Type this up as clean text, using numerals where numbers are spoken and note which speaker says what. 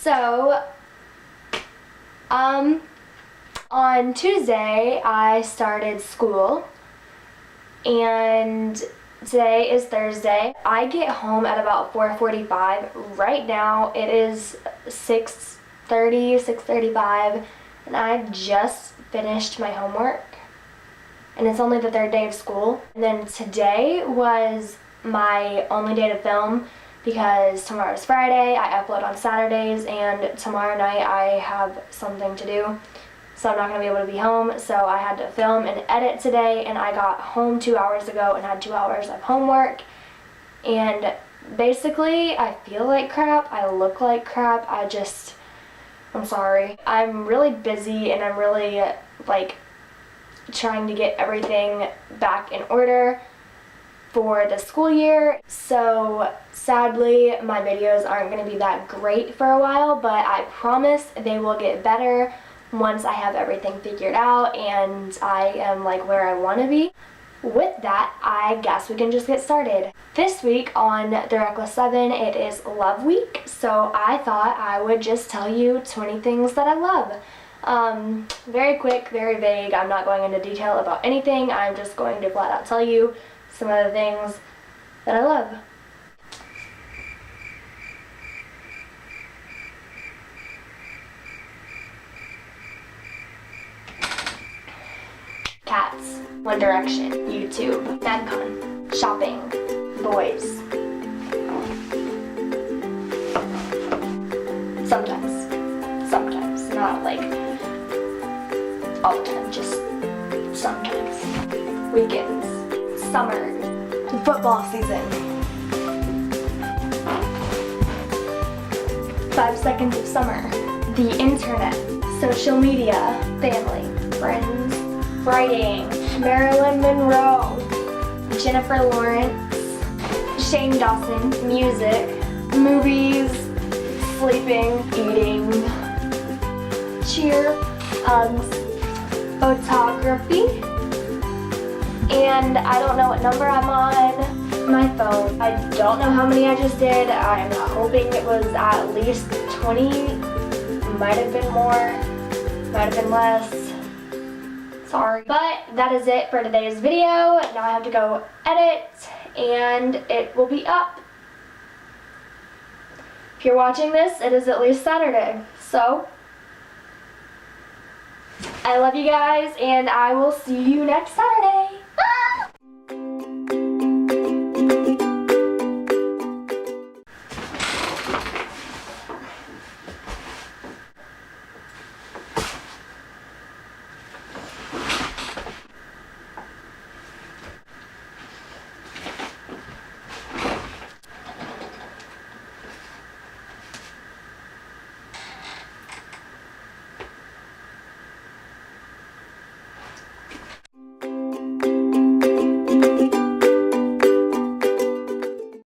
Speaker 1: So, on Tuesday I started school, and today is Thursday. I get home at about 4:45. Right now it is 6:35, and I just finished my homework. And it's only the third day of school. And then today was my only day to film because tomorrow's Friday, I upload on Saturdays, and tomorrow night I have something to do. So I'm not going to be able to be home, so I had to film and edit today, and I got home 2 hours ago and had 2 hours of homework. And basically, I feel like crap, I look like crap, I'm sorry. I'm really busy, and I'm really, trying to get everything back in order for the school year. So sadly, my videos aren't going to be that great for a while, but I promise they will get better once I have everything figured out and I am where I want to be. With that, I guess we can just get started. This week on The Reckless 7, it is Love Week, so I thought I would just tell you 20 things that I love. Very quick, very vague. I'm not going into detail about anything. I'm just going to flat out tell you some of the things that I love. Cats, One Direction, YouTube, MadCon, shopping, boys. Sometimes, not all the time, just sometimes. Weekends, summer, football season. 5 seconds of summer, the internet, social media, family, friends, writing, Marilyn Monroe, Jennifer Lawrence, Shane Dawson, music, movies, sleeping, eating, cheer, photography, and I don't know what number I'm on my phone. I don't know how many I just did. I'm hoping it was at least 20. Might have been more, might have been less. Sorry. But that is it for today's video. Now I have to go edit and it will be up. If you're watching this, it is at least Saturday. So, I love you guys, and I will see you next Saturday.